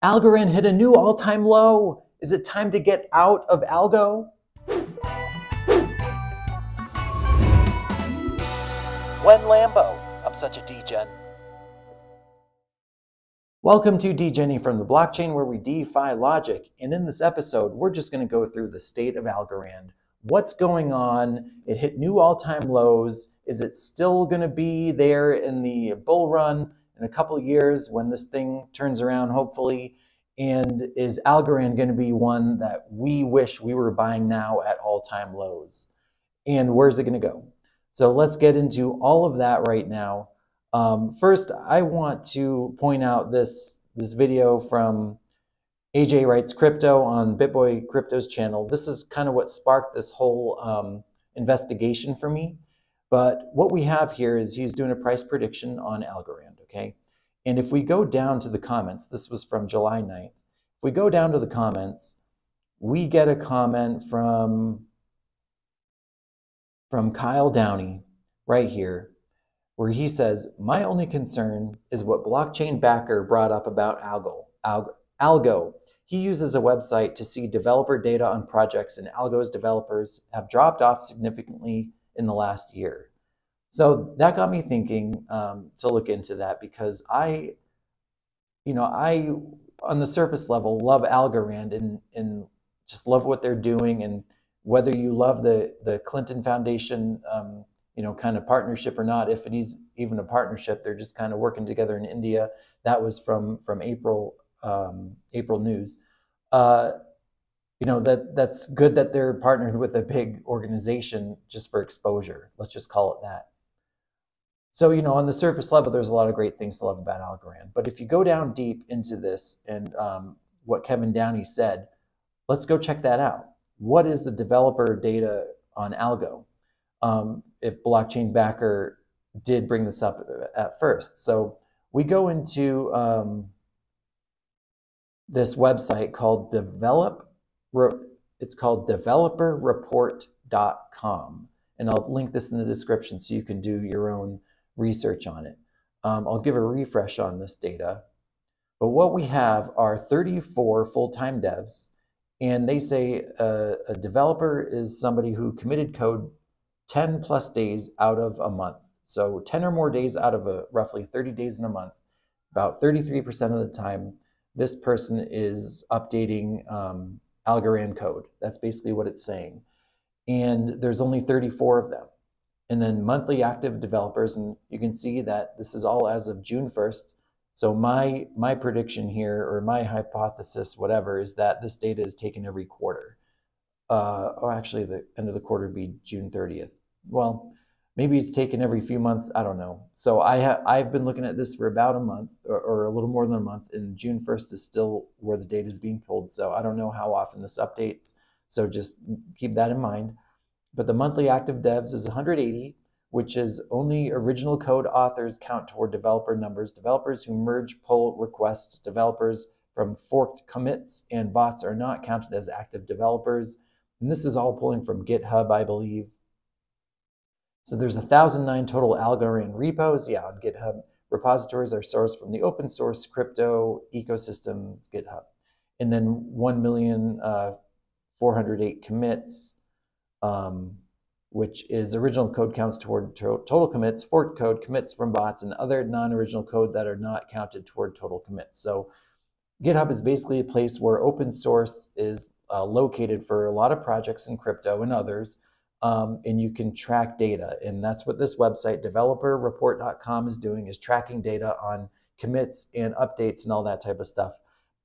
Algorand hit a new all-time low. Is it time to get out of ALGO? Glenn Lambo. I'm such a degen. Welcome to Degenny from the blockchain, where we defy logic. And in this episode, we're just going to go through the state of Algorand. What's going on? It hit new all-time lows. Is it still going to be there in the bull run in a couple of years when this thing turns around, hopefully? And is Algorand going to be one that we wish we were buying now at all-time lows? And where's it going to go? So let's get into all of that right now. First, I want to point out this video from AJ Writes Crypto on BitBoy Crypto's channel. This is kind of what sparked this whole investigation for me. But what we have here is he's doing a price prediction on Algorand, okay? And if we go down to the comments, this was from July 9th. If we go down to the comments, we get a comment from Kyle Downey right here, where he says, "My only concern is what blockchain backer brought up about ALGO. He uses a website to see developer data on projects, and ALGO's developers have dropped off significantly in the last year." So that got me thinking to look into that, because I on the surface level love Algorand and just love what they're doing. And whether you love the Clinton Foundation kind of partnership or not, if it is even a partnership, they're just kind of working together in India. That was from April news. That's good that they're partnered with a big organization just for exposure. Let's just call it that. So, on the surface level, there's a lot of great things to love about Algorand. But if you go down deep into this and what Kevin Downey said, let's go check that out. What is the developer data on ALGO? If blockchain backer did bring this up at first. So we go into this website called developerreport.com. And I'll link this in the description so you can do your own research on it. I'll give a refresh on this data. But what we have are 34 full-time devs. And they say a developer is somebody who committed code 10 plus days out of a month. So 10 or more days out of roughly 30 days in a month. About 33% of the time, this person is updating Algorand code. That's basically what it's saying. And there's only 34 of them. And then monthly active developers, and you can see that this is all as of June 1st. So my prediction here, or my hypothesis, whatever, is that this data is taken every quarter. Or actually, the end of the quarter would be June 30th. Well, maybe it's taken every few months. I don't know. So I've been looking at this for about a month, or a little more than a month, and June 1st is still where the data is being pulled. So I don't know how often this updates. So just keep that in mind. But the monthly active devs is 180, which is only original code authors count toward developer numbers. Developers who merge pull requests, developers from forked commits, and bots are not counted as active developers. And this is all pulling from GitHub, I believe. So there's 1,009 total Algorand repos. Yeah, on GitHub. Repositories are sourced from the open source crypto ecosystems, GitHub. And then 1,408 commits, which is original code counts toward total commits, forked code, commits from bots, and other non-original code that are not counted toward total commits. So GitHub is basically a place where open source is located for a lot of projects in crypto and others, and you can track data. And that's what this website, developerreport.com, is doing, is tracking data on commits and updates and all that type of stuff.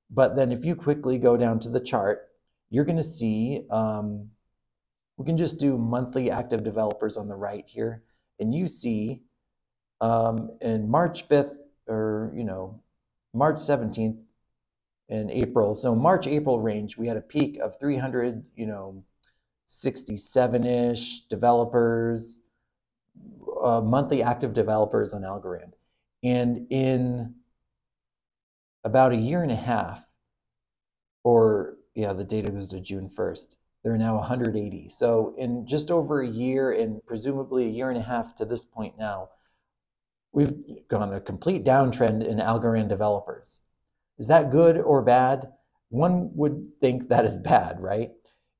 But then if you quickly go down to the chart, you're going to see, we can just do monthly active developers on the right here. And you see in March 5th, or, March 17th, in April. So March-April range, we had a peak of 367-ish developers, monthly active developers on Algorand. And in about a year and a half, or yeah, the data goes to June 1st, there are now 180. So in just over a year, and presumably a year and a half to this point now, we've gone a complete downtrend in Algorand developers. Is that good or bad? One would think that is bad, right?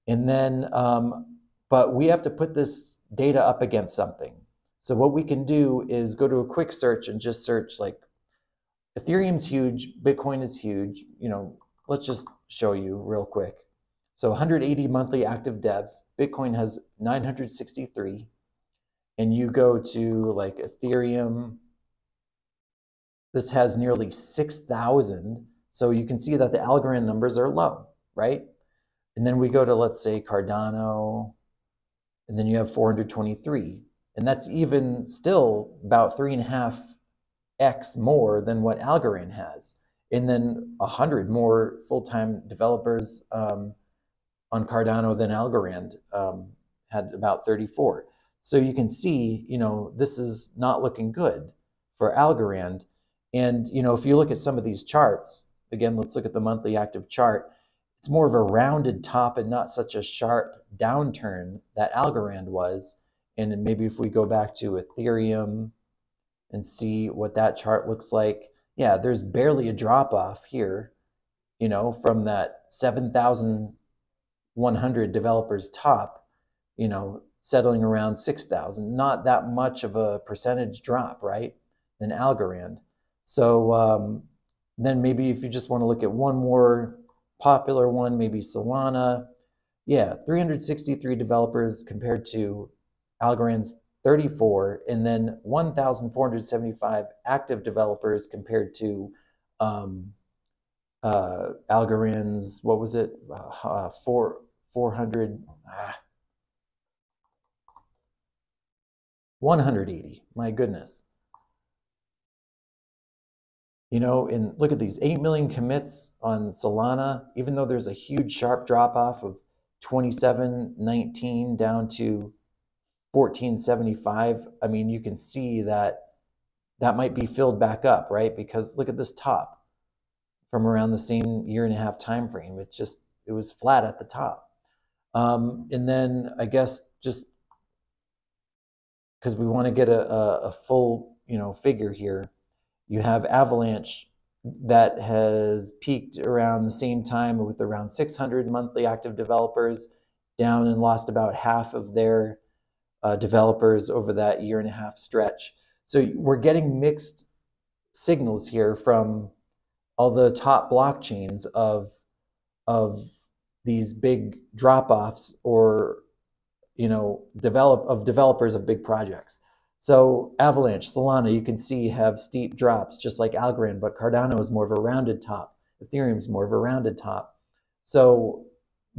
And then, but we have to put this data up against something. So what we can do is go to a quick search and just search like Ethereum's huge, Bitcoin is huge. You know, let's just show you real quick. So 180 monthly active devs, Bitcoin has 963, and you go to like Ethereum, this has nearly 6,000. So you can see that the Algorand numbers are low, right? And then we go to, let's say, Cardano, and then you have 423. And that's even still about 3.5x more than what Algorand has. And then 100 more full-time developers on Cardano than Algorand had about 34. So you can see, you know, this is not looking good for Algorand. And, you know, if you look at some of these charts, again, let's look at the monthly active chart. It's more of a rounded top and not such a sharp downturn that Algorand was. And maybe if we go back to Ethereum and see what that chart looks like, yeah, there's barely a drop off here, you know, from that 7,100 developers top, you know, settling around 6,000. Not that much of a percentage drop, right, than Algorand. So then maybe if you just want to look at one more popular one, maybe Solana, yeah, 363 developers compared to Algorand's 34, and then 1,475 active developers compared to Algorand's, what was it, 180, my goodness. You know, and look at these 8 million commits on Solana, even though there's a huge sharp drop off of 2719 down to 1475. I mean, you can see that that might be filled back up, right? Because look at this top from around the same 1.5-year time frame. It's just, it was flat at the top. And then I guess just because we want to get a full, you know, figure here, you have Avalanche that has peaked around the same time with around 600 monthly active developers, down and lost about half of their developers over that 1.5-year stretch. So we're getting mixed signals here from all the top blockchains of these big drop-offs, or, you know, developers of big projects. So Avalanche, Solana, you can see have steep drops just like Algorand, but Cardano is more of a rounded top. Ethereum is more of a rounded top. So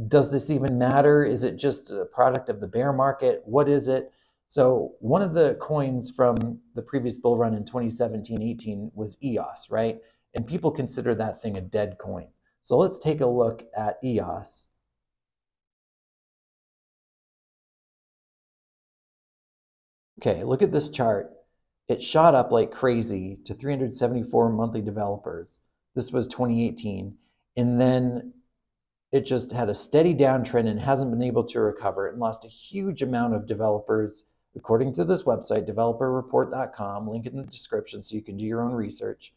does this even matter? Is it just a product of the bear market? What is it? So one of the coins from the previous bull run in 2017-18 was EOS, right? And people consider that thing a dead coin. So let's take a look at EOS. Okay, look at this chart. It shot up like crazy to 374 monthly developers. This was 2018. And then it just had a steady downtrend and hasn't been able to recover, and lost a huge amount of developers, according to this website, developerreport.com, link in the description so you can do your own research.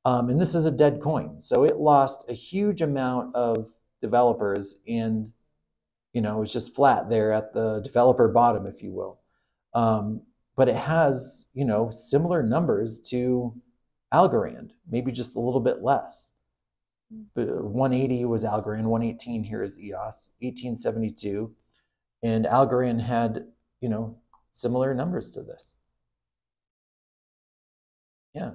And this is a dead coin. So it lost a huge amount of developers, and, you know, it's just flat there at the developer bottom, if you will. But it has, you know, similar numbers to Algorand, maybe just a little bit less. 180 was Algorand, 118 here is EOS, 1872. And Algorand had, you know, similar numbers to this. Yeah,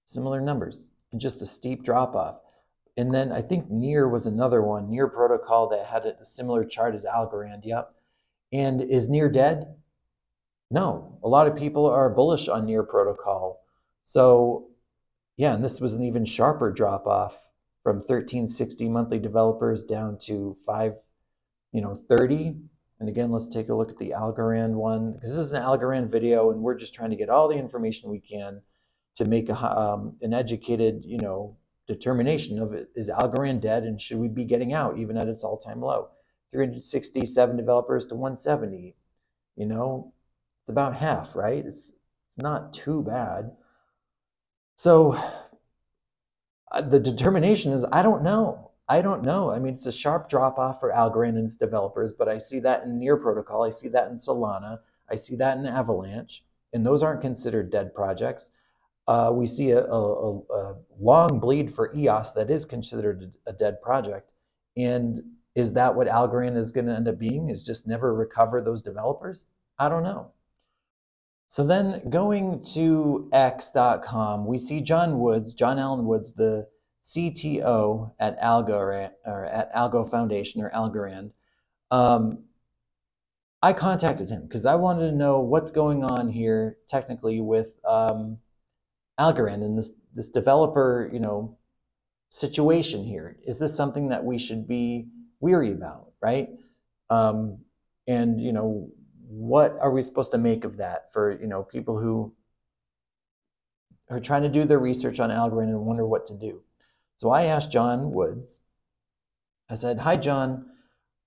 similar numbers, and just a steep drop off. And then I think Near was another one, Near Protocol, that had a similar chart as Algorand, yep. And is Near dead? No, a lot of people are bullish on Near Protocol. So yeah, and this was an even sharper drop off from 1,360 monthly developers down to 530. And again, let's take a look at the Algorand one, because this is an Algorand video, and we're just trying to get all the information we can to make an educated, you know, determination of it. Is Algorand dead, and should we be getting out even at its all-time low? 367 developers to 170. You know, it's about half, right? It's not too bad. So The determination is, I don't know. I don't know. I mean, it's a sharp drop off for Algorand and its developers, but I see that in Near Protocol. I see that in Solana. I see that in Avalanche, and those aren't considered dead projects. We see a long bleed for EOS that is considered a dead project. And is that what Algorand is going to end up being, is just never recover those developers? I don't know. So then going to x.com, we see John Allen Woods, the CTO at Algorand, or at Algo Foundation, or Algorand. I contacted him because I wanted to know what's going on here technically with Algorand and this developer, situation here. Is this something that we should be weary about, right? And what are we supposed to make of that for people who are trying to do their research on Algorand and wonder what to do? So I asked John Woods. I said, "Hi, John.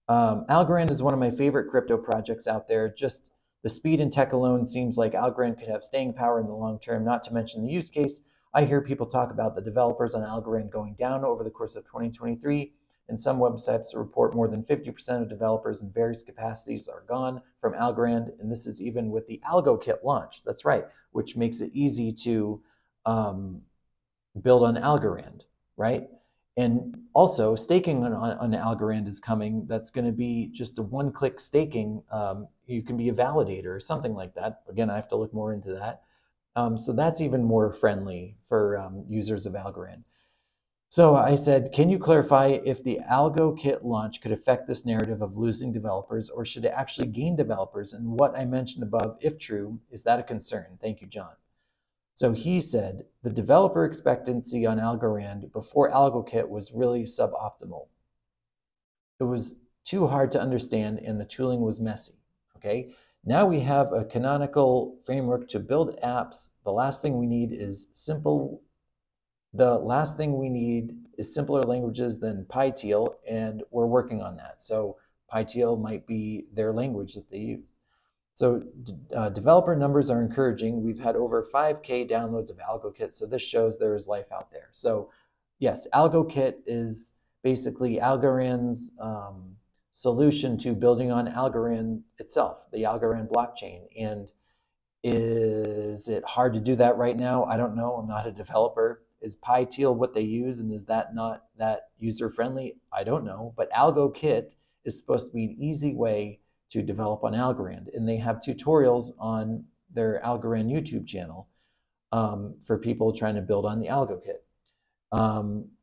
Algorand is one of my favorite crypto projects out there. Just the speed and tech alone seems like Algorand could have staying power in the long term, not to mention the use case. I hear people talk about the developers on Algorand going down over the course of 2023, and some websites report more than 50% of developers in various capacities are gone from Algorand, and this is even with the ALGO kit launch." That's right, which makes it easy to build on Algorand, right? And also, staking on Algorand is coming. That's going to be just a one-click staking. You can be a validator or something like that. Again, I have to look more into that. So that's even more friendly for users of Algorand. So I said, "Can you clarify if the ALGO kit launch could affect this narrative of losing developers, or should it actually gain developers? And what I mentioned above, if true, is that a concern? Thank you, John." So he said the developer expectancy on Algorand before AlgoKit was really suboptimal. It was too hard to understand and the tooling was messy. Okay, now we have a canonical framework to build apps. The last thing we need is simpler languages than PyTeal, and we're working on that. So PyTeal might be their language that they use. So developer numbers are encouraging. We've had over 5K downloads of AlgoKit, so this shows there is life out there. So yes, AlgoKit is basically Algorand's solution to building on Algorand itself, the Algorand blockchain. And is it hard to do that right now? I don't know. I'm not a developer. Is PyTeal what they use, and is that not that user-friendly? I don't know. But AlgoKit is supposed to be an easy way to develop on Algorand, and they have tutorials on their Algorand YouTube channel for people trying to build on the AlgoKit.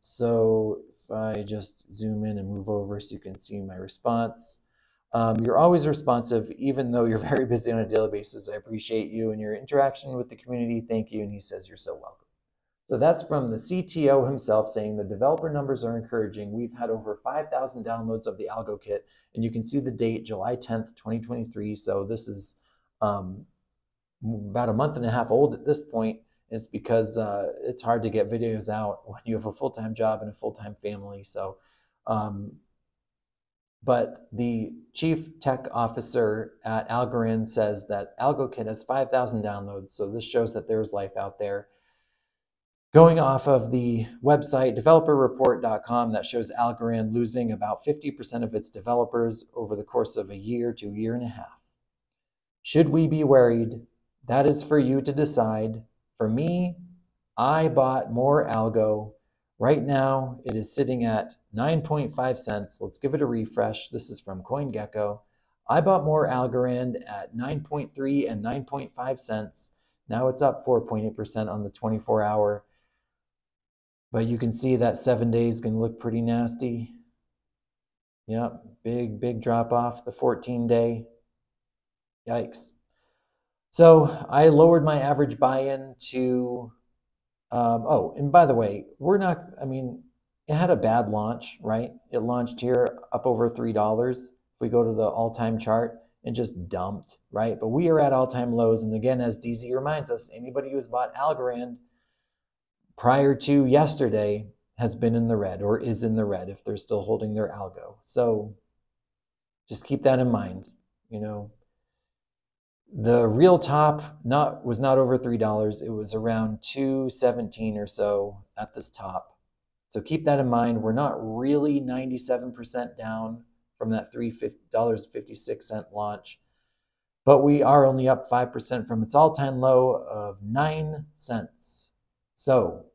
So if I just zoom in and move over so you can see my response. You're always responsive, even though you're very busy on a daily basis. I appreciate you and your interaction with the community. Thank you. And he says, "You're so welcome." So that's from the CTO himself saying the developer numbers are encouraging. We've had over 5,000 downloads of the ALGO kit, and you can see the date, July 10th, 2023. So this is about a month and a half old at this point. It's because it's hard to get videos out when you have a full-time job and a full-time family. So, but the chief tech officer at Algorand says that AlgoKit has 5,000 downloads. So this shows that there's life out there. Going off of the website, developerreport.com, that shows Algorand losing about 50% of its developers over the course of a year to a year and a half. Should we be worried? That is for you to decide. For me, I bought more Algo. Right now, it is sitting at 9.5 cents. Let's give it a refresh. This is from CoinGecko. I bought more Algorand at 9.3 and 9.5 cents. Now it's up 4.8% on the 24-hour. But you can see that 7 days can look pretty nasty. Yep, big drop off. The 14-day, yikes. So I lowered my average buy-in to, oh, and by the way, it had a bad launch, right? It launched here up over $3. If we go to the all-time chart, it just dumped, right? But we are at all-time lows. And again, as DZ reminds us, anybody who's bought Algorand prior to yesterday has been in the red or is in the red if they're still holding their Algo. So just keep that in mind. The real top was not over $3. It was around $2.17 or so at this top. So keep that in mind. We're not really 97% down from that $3.56 launch, but we are only up 5% from its all-time low of 9 cents. So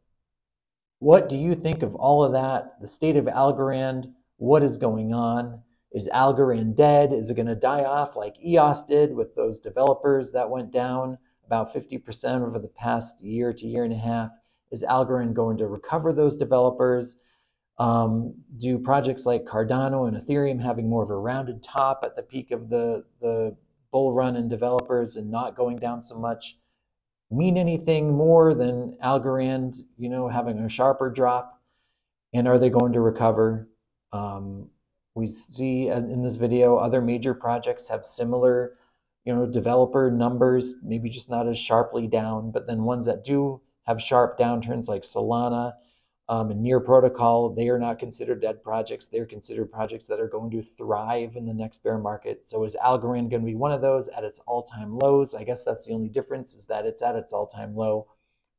what do you think of all of that? The state of Algorand, what is going on? Is Algorand dead? Is it going to die off like EOS did with those developers that went down about 50% over the past year to year and a half? Is Algorand going to recover those developers? Do projects like Cardano and Ethereum having more of a rounded top at the peak of the bull run in developers and not going down so much mean anything more than Algorand, having a sharper drop? And are they going to recover? We see in this video other major projects have similar, developer numbers, maybe just not as sharply down, but then ones that do have sharp downturns like Solana and Near Protocol, they are not considered dead projects. They're considered projects that are going to thrive in the next bear market. So is Algorand going to be one of those at its all-time lows? I guess that's the only difference, is that it's at its all-time low.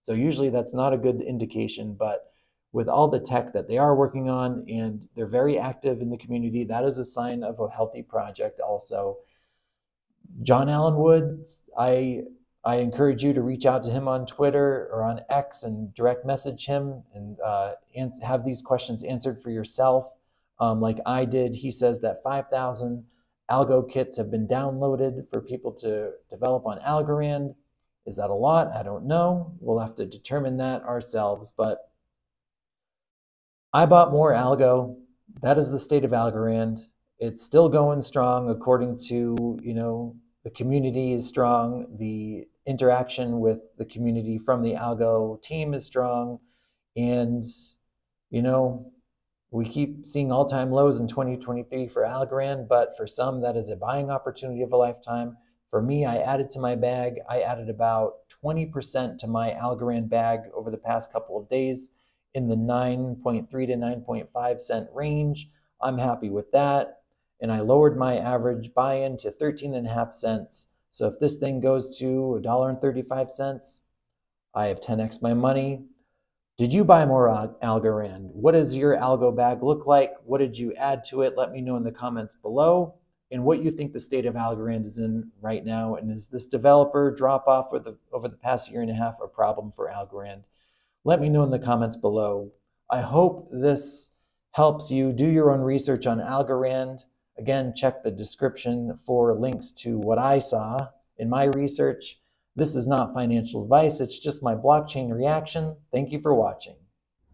So usually that's not a good indication, but with all the tech that they are working on and they're very active in the community, that is a sign of a healthy project also. John Allen Wood, I encourage you to reach out to him on Twitter or on X and direct message him and have these questions answered for yourself. Like I did, he says that 5,000 algo kits have been downloaded for people to develop on Algorand. Is that a lot? I don't know. We'll have to determine that ourselves. But I bought more algo. That is the state of Algorand. It's still going strong according to, the community is strong. The interaction with the community from the algo team is strong. And, we keep seeing all-time lows in 2023 for Algorand, but for some, that is a buying opportunity of a lifetime. For me, I added to my bag. I added about 20% to my Algorand bag over the past couple of days in the 9.3 to 9.5 cent range. I'm happy with that. And I lowered my average buy-in to 13.5 cents. So if this thing goes to $1.35, I have 10x my money. Did you buy more Algorand? What does your algo bag look like? What did you add to it? Let me know in the comments below, and what you think the state of Algorand is in right now. And is this developer drop off over the past year and a half a problem for Algorand? Let me know in the comments below. I hope this helps you do your own research on Algorand. Again, check the description for links to what I saw in my research. This is not financial advice. It's just my blockchain reaction. Thank you for watching.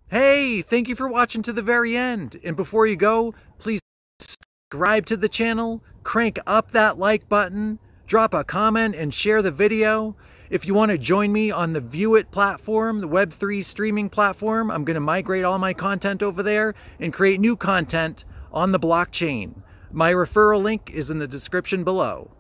Hey, thank you for watching to the very end. And before you go, please subscribe to the channel, crank up that like button, drop a comment and share the video. If you want to join me on the VEUIT platform, the Web3 streaming platform, I'm going to migrate all my content over there and create new content on the blockchain. My referral link is in the description below.